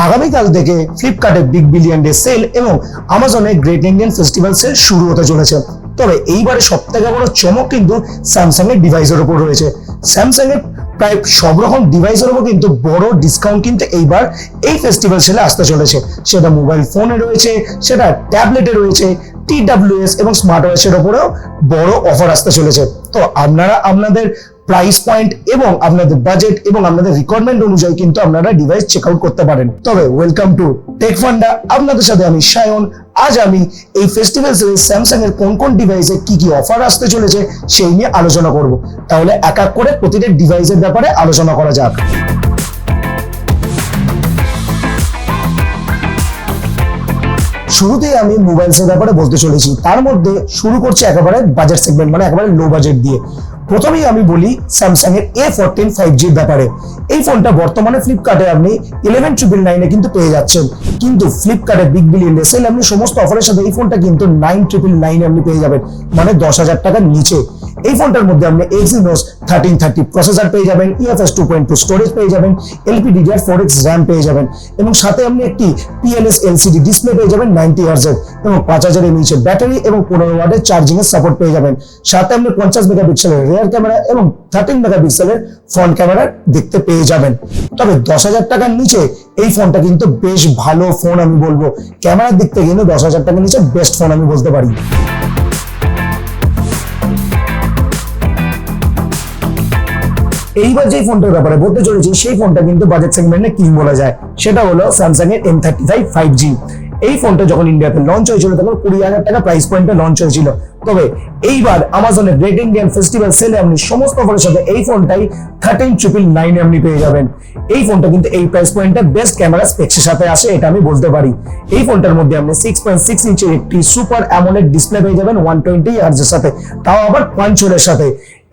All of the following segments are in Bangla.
আগামীকাল থেকে ফ্লিপকার্টে বিগ বিলিয়ন ডে সেল এবং আমাজনে গ্রেট ইন্ডিয়ান ফেস্টিভ্যাল সেল শুরু হতে চলেছে। তবে এইবারে সবথেকে বড় চমক কিন্তু স্যামসাং এর ডিভাইসের উপর রয়েছে। স্যামসাং এর প্রায় সব রকম ডিভাইসের উপর কিন্তু বড় ডিসকাউন্ট কিন্তু এইবার এই ফেস্টিভ্যাল সেলে আসতে চলেছে। সেটা মোবাইল ফোনে রয়েছে, সেটা ট্যাবলেটে রয়েছে, TWS এবং স্মার্ট ওয়াচের উপরেও বড় অফার আসতে চলেছে। তো আপনারা আপনাদের প্রাইস পয়েন্ট এবং আপনাদের বাজেট এবং আপনাদের রিকোয়ারমেন্ট অনুযায়ী কিন্তু আপনারা ডিভাইস চেক আউট করতে পারেন। তবে ওয়েলকাম টু টেক ফান্ডা, আপনাদের সাথে আমি সায়ন। আজ আমি এই ফেস্টিভ্যাল সেলে স্যামসাং এর কোন কোন ডিভাইসে কি কি অফার আসতে চলেছে সেই নিয়ে আলোচনা করব। তাহলে এক এক করে প্রতিটা ডিভাইসের ব্যাপারে আলোচনা করা যাক। শুরুতেই আমি মোবাইলসের ব্যাপারে বলতে চলেছি। তার মধ্যে শুরু করছি একেবারে বাজেট সেগমেন্ট, মানে একেবারে লো বাজেট দিয়ে। প্রথমেই আমি বলি স্যামসাং এর A14 5G এর ব্যাপারে। এই ফোনটা বর্তমানে ফ্লিপকার্টে আপনি 11,999 এ কিন্তু পেয়ে যাচ্ছেন, কিন্তু ফ্লিপকার্টে বিগ বিলিয়ন ডে সেল আপনি সমস্ত অফারের সাথে এই ফোনটা কিন্তু 9,999 আপনি পেয়ে যাবেন, মানে 10,000 টাকার নিচে। এই ফোনটার মধ্যে আপনি Exynos 1330 প্রসেসর পেয়ে যাবেন, UFS 2.2 স্টোরেজ পেয়ে যাবেন, LPDDR4X RAM পেয়ে যাবেন এবং সাথে আপনি একটি PLS LCD ডিসপ্লে পেয়ে যাবেন 90 Hz এবং 5000 mAh এর ব্যাটারি এবং 15 ওয়াটের চার্জিং এর সাপোর্ট পেয়ে যাবেন। সাথে আপনি 50 মেগাপিক্সেলের রিয়ার ক্যামেরা এবং 13 মেগাপিক্সেলের ফ্রন্ট ক্যামেরা দেখতে পেয়ে যাবেন। তবে 10,000 টাকার নিচে এই ফোনটা কিন্তু বেশ ভালো ফোন আমি বলবো। ক্যামেরার দিক থেকে কিন্তু 10,000 টাকার নিচে বেস্ট ফোন আমি বলতে পারি। এইবার যে ফোনটার ব্যাপারে বলতে চলেছি সেই ফোনটা কিন্তু বাজেট সেগমেন্টে কিং বলা যায়। সেটা হলো স্যামসাং এর M35 5G। এই ফোনটা যখন ইন্ডিয়াতে লঞ্চ হয়েছিল তখন 20,000 টাকা প্রাইস পয়েন্টে লঞ্চ হয়েছিল। তবে এইবার আমাজনের গ্রেট ইন্ডিয়ান ফেস্টিভ্যাল সেলে আপনি সমস্ত অফারের সাথে এই ফোনটাই 13,999 এ আপনি পেয়ে যাবেন। এই ফোনটা কিন্তু এই প্রাইস পয়েন্টে বেস্ট ক্যামেরা স্পেক্সের সাথে আসে, এটা আমি বলতে পারি। এই ফোনটার মধ্যে আপনি 6.6 ইঞ্চের একটি সুপার অ্যামোলেড ডিসপ্লে পেয়ে যাবেন 120 Hz এর সাথে, তাও আবার পাঞ্চোলের সাথে।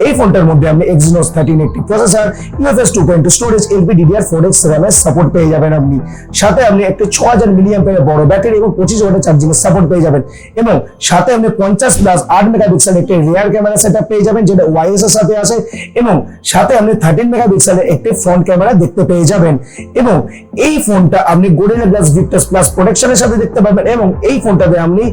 এই ফোনটার মধ্যে আপনি Exynos 1380 processor, UFS 2.2 storage, LPDDR4X RAM এর সাপোর্ট পেয়ে যাবেন আপনি। সাথে আপনি একটা 6000 মিলিঅ্যাম্পিয়ারের বড় ব্যাটারি এবং 25 ওয়াটের চার্জিং এর সাপোর্ট পেয়ে যাবেন এবং সাথে আপনি 50+ 8 মেগাপিক্সেলের একটি রিয়ার ক্যামেরা সেটআপ পেয়ে যাবেন যেটা ওয়াইএস এর সাথে আসে এবং সাথে আপনি 13 মেগাপিক্সেলের একটি ফ্রন্ট ক্যামেরা দেখতে পেয়ে যাবেন এবং এই ফোনটা আপনি Gorilla Glass Victus Plus প্রোটেকশনের সাথে দেখতে পাবেন এবং এই ফোনটাতে আপনি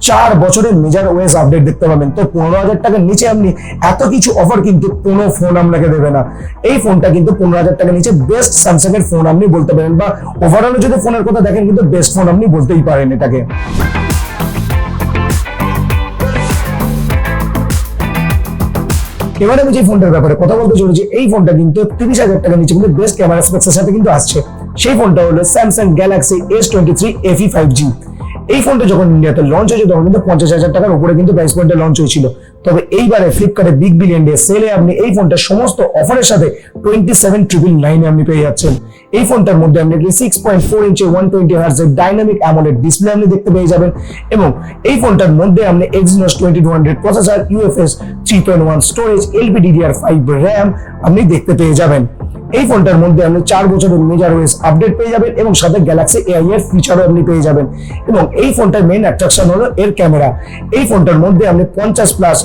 4 বছরের মেজর ওএস আপডেট দেখতে পাবেন। তো 15,000 টাকার নিচে আপনি এত কিছু অফার কিন্তু কোনো ফোন আপনাকে দেবে না। এই ফোনটা কিন্তু 15,000 টাকার নিচে বেস্ট স্যামসাং এর ফোন আপনি বলতে পারেন, বা ওভারঅল যদি ফোনের কথা দেখেন কিন্তু বেস্ট ফোন আপনি বলতেই পারেন এটাকে। এবারে আমি যে ফোনটার ব্যাপারে কথা বলতে চলেছি এই ফোনটা কিন্তু 30,000 টাকার নিচে কিন্তু বেস্ট ক্যামেরা স্পেক্সের সাথে কিন্তু আসছে। সেই ফোনটা হলো Samsung Galaxy S23 FE 5G। এই ফোনটা যখন ইন্ডিয়াতে লঞ্চ হয়েছে তখন কিন্তু 50,000 টাকার উপরে কিন্তু প্রাইস পয়েন্টে লঞ্চ হয়েছিল। তবে এইবারে ফ্লিপকার্টে বিগ বিলিয়ন ডে সেলে আপনি এই ফোনটা সমস্ত অফারের সাথে 27,999 এ আপনি পেয়ে যাচ্ছেন। এই ফোনটার মধ্যে আপনি 6.4 ইঞ্চি 120 Hz এর ডাইনামিক অ্যামোলেড ডিসপ্লে আপনি দেখতে পেয়ে যাবেন এবং এই ফোনটার মধ্যে আপনি Exynos 2200 processor, UFS 3.1 storage, LPDDR5 RAM আপনি দেখতে পেয়ে যাবেন। এই ফোনটার মধ্যে আপনি 4 বছরের মেজর ওএস আপডেট পেয়ে যাবেন এবং সাথে গ্যালাক্সি AI এর ফিচারও আপনি পেয়ে যাবেন এবং এই ফোনটার মেইন অ্যাট্রাকশন হলো এর ক্যামেরা। এই ফোনটার মধ্যে আপনি 50+,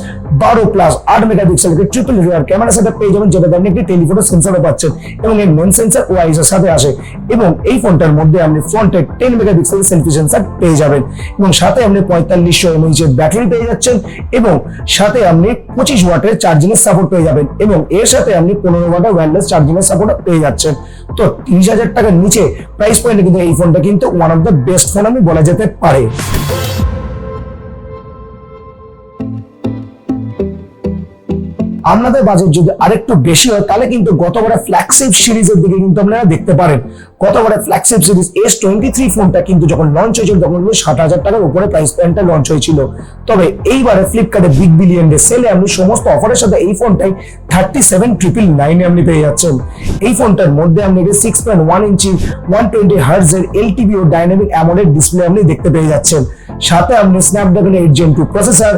12+, 8 মেগাপিক্সেলের ট্রিপল রিয়ার ক্যামেরা সেটআপ পেয়ে যাবেন যেটাতে আপনি একটি টেলিফোটো সেন্সরও পাচ্ছেন এবং এর মেইন সেন্সর ওআইএস এর সাথে আসে এবং এই ফোনটার মধ্যে আপনি ফ্রন্টে 10 মেগাপিক্সেলের সেলফি সেন্সর পেয়ে যাবেন এবং সাথে আপনি 4500 mAh এর ব্যাটারি পেয়ে যাচ্ছেন এবং সাথে আপনি 25 ওয়াটের চার্জিং এর সাপোর্ট পেয়ে যাবেন এবং এর সাথে আপনি 15 ওয়াটের ওয়্যারলেস চার্জিং এর সাপোর্ট পেয়ে যাচ্ছেন। তো 30,000 টাকার নিচে প্রাইস পয়েন্টে কিন্তু এই ফোনটা কিন্তু one of the best phone আমি বলা যেতে পারে। আপনাদের বাজেট যদি আরেকটু বেশি হয় তাহলে কিন্তু গতবারে ফ্ল্যাগশিপ সিরিজের দিকে কিন্তু আপনারা দেখতে পারেন। গতবারে ফ্ল্যাগশিপ সিরিজ S23 ফোনটা কিন্তু যখন লঞ্চ হয়েছিল তখন 7,000 টাকার উপরে প্রাইস পয়েন্টে লঞ্চ হয়েছিল। তবে এইবারে ফ্লিপকার্টে বিগ বিলিয়ন ডে সেলে আপনি সমস্ত অফারের সাথে এই ফোনটাই 37,999 এ আপনি পেয়ে যাচ্ছেন। এই ফোনটার মধ্যে আপনি 6.1 ইঞ্চি 120 Hz এর LTV ও ডাইনামিক অ্যামোলেড ডিসপ্লে আপনি দেখতে পেয়ে যাচ্ছেন। সাথে আপনি Snapdragon 8 Gen 2 processor,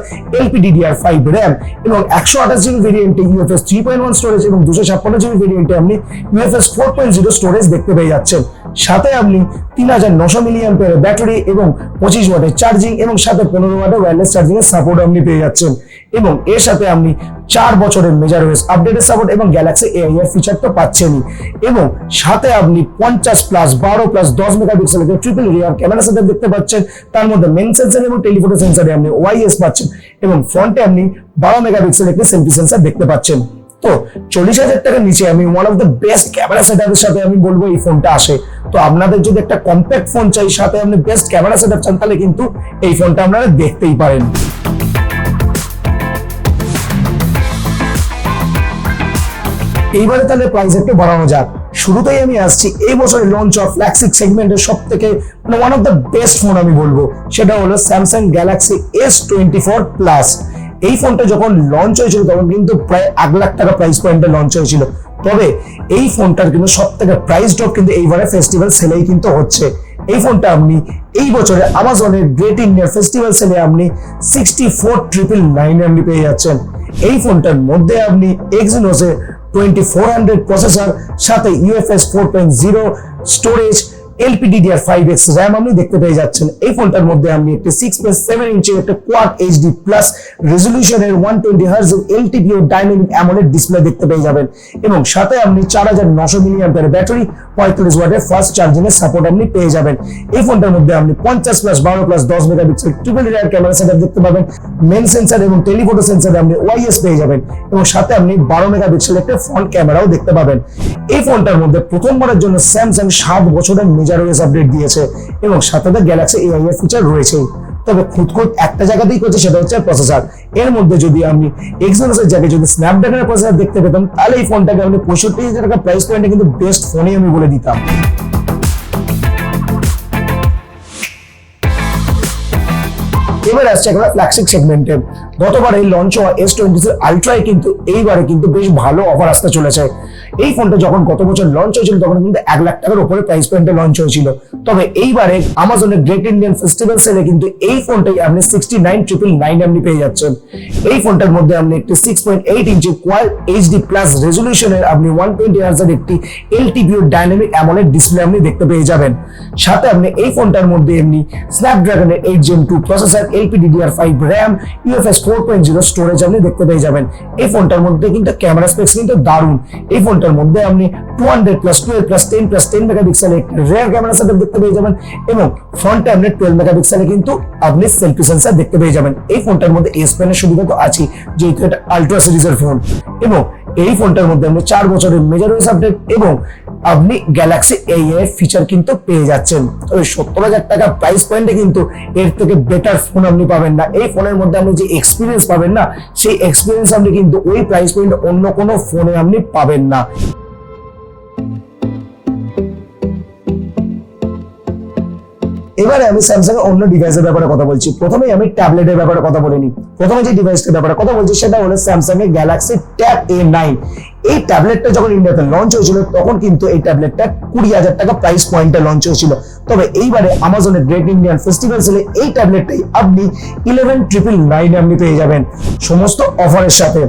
LPDDR5 RAM এবং 128GB ভেরিয়েন্টে UFS 3.1 স্টোরেজ এবং 256GB ভেরিয়েন্টে আপনি UFS 4.0 স্টোরেজ দেখতে পেয়ে যাচ্ছেন। সাথে আপনি 3900 মিলিঅ্যাম্পিয়ারের ব্যাটারি এবং 25 ওয়াটের চার্জিং এবং সাথে 15 ওয়াটের ওয়্যারলেস চার্জিং এর সাপোর্ট আপনি পেয়ে যাচ্ছেন। এবং এর সাথে আপনি 4 বছরের মেজর ওএস আপডেটের সাপোর্ট এবং গ্যালাক্সি এআই এর ফিচার তো পাচ্ছেনই, এবং সাথে আপনি 50 প্লাস 12 প্লাস 10 মেগাপিক্সেলের ট্রিপল রিয়ার ক্যামেরা সেটআপ দেখতে পাচ্ছেন। তার মধ্যে মেন সেন্সর এবং টেলিফোটো সেন্সরে আপনি ওআইএস পাচ্ছেন এবং ফ্রন্টে আপনি 12 মেগাপিক্সেলের একটি সেলফি সেন্সর দেখতে পাচ্ছেন। তো 40,000 টাকার নিচে আমি one of the best camera সেটআপের সাথে আমি বলবো এই ফোনটা আসে। তো আপনাদের যদি একটা কম্প্যাক্ট ফোন চাই সাথে আপনি বেস্ট ক্যামেরা সেটআপ চান তাহলে কিন্তু এই ফোনটা আপনারা দেখতেই পারেন। এইবারে তাহলে প্রাইস একটু বাড়ানো যাক। শুরুতেই আমি আসছি এই বছরের লঞ্চ অফ ফ্ল্যাগশিপ সেগমেন্টের সব থেকে one of the best phone আমি বলবো, সেটা হলো স্যামসাং গ্যালাক্সি S24 প্লাস। এই ফোনটা যখন লঞ্চ হয়েছিল তখন কিন্তু প্রায় 1 লাখ টাকা প্রাইস পয়েন্টে লঞ্চ হয়েছিল। তবে এই ফোনটার কিন্তু সব থেকে প্রাইস ড্রপ কিন্তু এইবারে ফেস্টিভ্যাল সেলেই কিন্তু হচ্ছে। এই ফোনটা আপনি এই বছরে আমাজনের গ্রেট ইন্ডিয়ান ফেস্টিভ্যাল সেলে আপনি 64,999 আপনি পেয়ে যাচ্ছেন। এই ফোনটার মধ্যে আপনি Exynos 2400 প্রসেসর সাথে UFS 4.0 স্টোরেজ, LPDDR5X RAM আপনি দেখতে পেয়ে যাচ্ছেন। এই ফোনটার মধ্যে আপনি একটি 6.7 ইঞ্চের একটা কোয়াড HD প্লাস রেজলিউশনের 120 Hz LTPO dynamic AMOLED display দেখতে পেয়ে যাবেন এবং সাথে আপনি 4900 মিলিঅ্যাম্পিয়ার ব্যাটারি, 45 ওয়াটের ফাস্ট চার্জিং এর সাপোর্ট আপনি পেয়ে যাবেন। এই ফোনটার মধ্যে আপনি 50 plus 12 plus 10 megapixel triple rear camera setup দেখতে পাবেন। মেন সেন্সর এবং টেলিফোটো সেন্সরে আপনি ওআইএস পেয়ে যাবেন এবং সাথে আপনি 12 মেগাপিক্সেল একটা ফ্রন্ট ক্যামেরাও দেখতে পাবেন। এই ফোনটার মধ্যে প্রথমবারের জন্য স্যামসাং 7 বছরের মেজর ওএস আপডেট দিয়েছে এবং সাথে গ্যালাক্সি এআই এর ফিচার রয়েছে। তবে খুদ একটা জায়গাতেই করছে, সেটা হচ্ছে প্রসেসর। এর মধ্যে যদি আমি Exynos এর জায়গায় যদি স্ন্যাপড্রাগনের প্রসেসর দেখতে পেতাম তাহলে এই ফোনটাকে আমি 65,000 টাকা প্রাইস পয়েন্টে কিন্তু বেস্ট ফোনই আমি বলে দিতাম। এবার আসছে একটা ফ্ল্যাগশিপ সেগমেন্টে। গতবার এই লঞ্চ হওয়া S23 আলট্রায় কিন্তু এইবারে কিন্তু বেশ ভালো অফার আসতে চলেছে। এই ফোনটা যখন গত বছর লঞ্চ হয়েছিল তখন কিন্তু 1 লাখ টাকার উপরে প্রাইস পয়েন্টে লঞ্চ হয়েছিল। তবে এইবারে আমাজনের গ্রেট ইন্ডিয়ান ফেস্টিভ্যাল সেলে কিন্তু এই ফোনটাই আপনি 69,999 আপনি পেয়ে যাচ্ছেন। এই ফোনটার মধ্যে আপনি একটি 6.8 ইঞ্চি কোয়াড HD প্লাস রেজলিউশনের আপনি 120 Hz এর একটি LTPO ডাইনামিক অ্যামোলেড ডিসপ্লে আপনি দেখতে পেয়ে যাবেন। সাথে আপনি এই ফোনটার মধ্যে এমনি স্ন্যাপড্রাগনের 8 Gen 2 processor, LPDDR5 RAM, UFS 4.0 storage আপনি দেখতে পেয়ে যাবেন। এই ফোনটার মধ্যে কিন্তু ক্যামেরা স্পেক্স কিন্তু দারুণ। এই ফোনটার মধ্যে আপনি 200 প্লাস 12 প্লাস 10 প্লাস 10 মেগাপিক্সেলের রিয়ার ক্যামেরা সেটআপ দেখতে পেয়ে যাবেন এবং ফ্রন্টে আপনি 12 মেগাপিক্সেলে কিন্তু আপনি সেলফি সেন্সর দেখতে পেয়ে যাবেন। এই ফোনটার মধ্যে S Pen এর সুবিধা তো আছে যেহেতু এটা আলট্রা সিরিজের ফোন, এবং এই ফোনটার মধ্যে আপনি 4 বছরের মেজর ওএস আপডেট এবং আপনি গ্যালাক্সি এআই এর ফিচার কিন্তু পেয়ে যাচ্ছেন। তবে 70,000 টাকা প্রাইস পয়েন্টে কিন্তু এর থেকে বেটার ফোন আপনি পাবেন না। এই ফোনের মধ্যে আপনি যে এক্সপিরিয়েন্স পাবেন না, সেই এক্সপিরিয়েন্স আপনি কিন্তু ওই প্রাইস পয়েন্টে অন্য কোনো ফোনে আপনি পাবেন না। এবারে আমি স্যামসাং এর অন্য ডিভাইসের ব্যাপারে কথা বলছি। প্রথমেই আমি ট্যাবলেটের ব্যাপারে কথা বলিনি। প্রথমে যে ডিভাইসটার ব্যাপারে কথা বলছি সেটা হলো স্যামসাং এর গ্যালাক্সি ট্যাব A9। এই ট্যাবলেটটা যখন ইন্ডিয়াতে লঞ্চ হয়েছিল তখন কিন্তু এই ট্যাবলেটটা 20,000 টাকা প্রাইস পয়েন্টে লঞ্চ হয়েছিল। তবে এইবারে আমাজনের গ্রেট ইন্ডিয়ান ফেস্টিভ্যাল সেলে এই ট্যাবলেটটাই আপনি 11,999 আপনি পেয়ে যাবেন সমস্ত অফারের সাথে।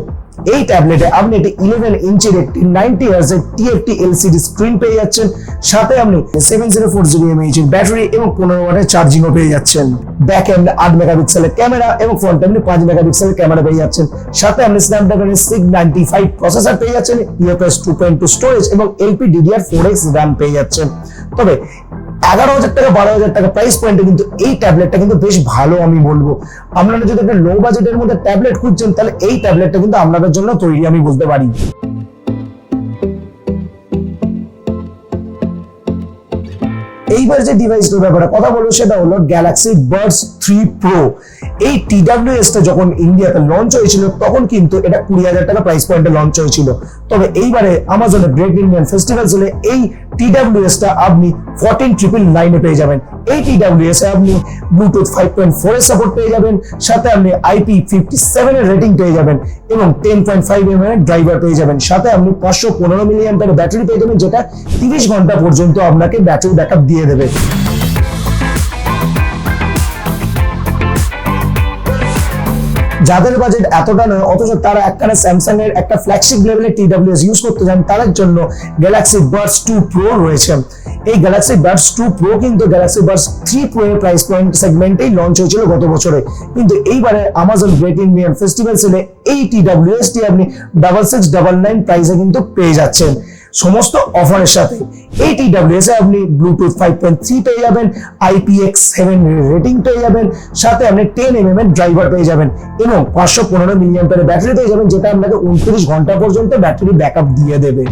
এই ট্যাবলেটে আপনি একটি 11 ইঞ্চের একটি 90 Hz এর TFT LCD স্ক্রিন পেয়ে যাচ্ছেন, সাথে আপনি 7040 mAh এর ব্যাটারি এবং 15 ওয়াটের চার্জিংও পেয়ে যাচ্ছেন। ব্যাক এন্ড 8 মেগাপিক্সেলের ক্যামেরা এবং ফ্রন্ট আপনি 5 মেগাপিক্সেলের ক্যামেরা পেয়ে যাচ্ছেন। সাথে আপনি স্ন্যাপড্রাগনের 695 প্রসেসর পেয়ে যাচ্ছেন, UFS 2.2 স্টোরেজ এবং LPDDR4X RAM পেয়ে যাচ্ছেন। তবে 11,000 টাকা 12,000 টাকা প্রাইস পয়েন্টে কিন্তু এই ট্যাবলেটটা কিন্তু বেশ ভালো আমি বলবো। আপনারা যদি একটা লো বাজেটের মধ্যে ট্যাবলেট খুঁজছেন তাহলে এই ট্যাবলেটটা কিন্তু আপনাদের জন্য তৈরি আমি বলতে পারি। এইবার যে ডিভাইসটার ব্যাপারে কথা বলবো সেটা হলো গ্যালাক্সি বাডস 3 প্রো। এই TWS টা যখন ইন্ডিয়াতে লঞ্চ হয়েছিল তখন কিন্তু এটা 20,000 টাকা প্রাইস পয়েন্টে লঞ্চ হয়েছিল। তবে এইবারে আমাজনের গ্রেট ইন্ডিয়ান ফেস্টিভ্যাল সেলে এই TWS টা আপনি 14,999 এ পেয়ে যাবেন। এই TWS এ আপনি ব্লুটুথ 5.4 এর সাপোর্ট পেয়ে যাবেন, সাথে আপনি IP57 এর রেটিং পেয়ে যাবেন এবং 10.5 mm এর ড্রাইভার পেয়ে যাবেন। সাথে আপনি 515 মিলিঅ্যাম্পিয়ার ব্যাটারি পেয়ে যাবেন, যেটা 30 ঘন্টা পর্যন্ত আপনাকে ব্যাটারি ব্যাকআপ দিয়ে দেবে। যাদের বাজেট এতটা নয় অথচ তারা একখানে স্যামসাং এর একটা ফ্ল্যাগশিপ লেভেলের TWS ইউজ করতে চান তাদের জন্য গ্যালাক্সি বাডস 2 প্রো রয়েছে। এই গ্যালাক্সি বাডস 2 প্রো কিন্তু গ্যালাক্সি বাডস 3 প্রো এর প্রাইস পয়েন্ট সেগমেন্টেই লঞ্চ হয়েছিল গত বছরে, কিন্তু এইবারে আমাজন গ্রেট ইন্ডিয়ান ফেস্টিভ্যাল সেলে এই TWS টি আপনি 6699 প্রাইসে কিন্তু পেয়ে যাচ্ছেন সমস্ত অফারের সাথে। এই TWS এ আপনি ব্লুটুথ 5.3 পেয়ে যাবেন, IPX7 রেটিং পেয়ে যাবেন, সাথে আপনি 10mm এর ড্রাইভার পেয়ে যাবেন এবং 515 মিলিঅ্যাম্পিয়ারের ব্যাটারি পেয়ে যাবেন, যেটা আপনাকে 29 ঘন্টা পর্যন্ত ব্যাটারি ব্যাকআপ দিয়ে দেবে।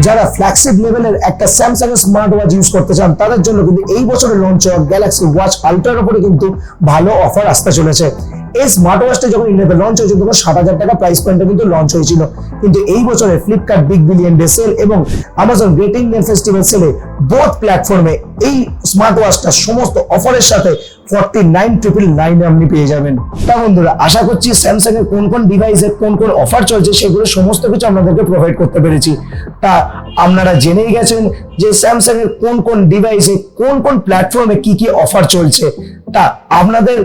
যারা ফ্ল্যাগশিপ লেভেলের একটা স্যামসাং এর স্মার্ট ওয়াচ ইউজ করতে চান তাদের জন্য কিন্তু এই বছরে লঞ্চ হওয়া গ্যালাক্সি ওয়াচ আলট্রার উপরে কিন্তু ভালো অফার আসতে চলেছে। এই স্মার্ট ওয়াচটা যখন ইন্ডিয়াতে লঞ্চ হয়েছিল তখন 7,000 টাকা প্রাইস পয়েন্টে কিন্তু লঞ্চ হয়েছিল, কিন্তু এই বছরে Flipkart big billion day sale এবং আমাজন গ্রেট ইন্ডিয়ান ফেস্টিভ্যাল সেলে বোথ প্ল্যাটফর্মে এই স্মার্ট ওয়াচটা সমস্ত অফারের সাথে 49,999 আপনি পেয়ে যাবেন। তা বন্ধুরা, আশা করছি স্যামসাং এর কোন কোন ডিভাইসে কোন কোন অফার চলছে সেগুলো সমস্ত কিছু আপনাদেরকে প্রোভাইড করতে পেরেছি। তা আপনারা জেনেই গেছেন যে স্যামসাং এর কোন কোন ডিভাইসে কোন কোন প্ল্যাটফর্মে কি কি অফার চলছে। তা আপনাদের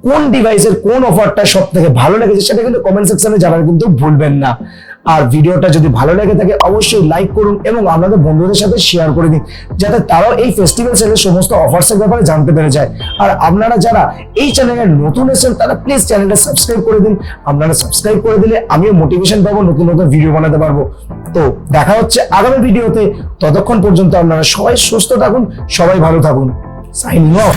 কোন ডিভাইসের কোন অফারটা সব থেকে ভালো লেগেছে সেটা কিন্তু কমেন্ট সেকশনে জানাতে কিন্তু ভুলবেন না। আর ভিডিওটা যদি ভালো লেগে থাকে অবশ্যই লাইক করুন এবং আপনাদের বন্ধুদের সাথে শেয়ার করে দিন, যাতে তারাও এই ফেস্টিভ্যাল সেলের সমস্ত অফার্সের ব্যাপারে জানতে পেরে যায়। আর আপনারা যারা এই চ্যানেলে নতুন এসেছেন তারা প্লিজ চ্যানেলটা সাবস্ক্রাইব করে দিন। আপনারা সাবস্ক্রাইব করে দিলে আমিও মোটিভেশন পাবো, নতুন নতুন ভিডিও বানাতে পারবো। তো দেখা হচ্ছে আগামী ভিডিওতে, ততক্ষণ পর্যন্ত আপনারা সবাই সুস্থ থাকুন, সবাই ভালো থাকুন। Signing off.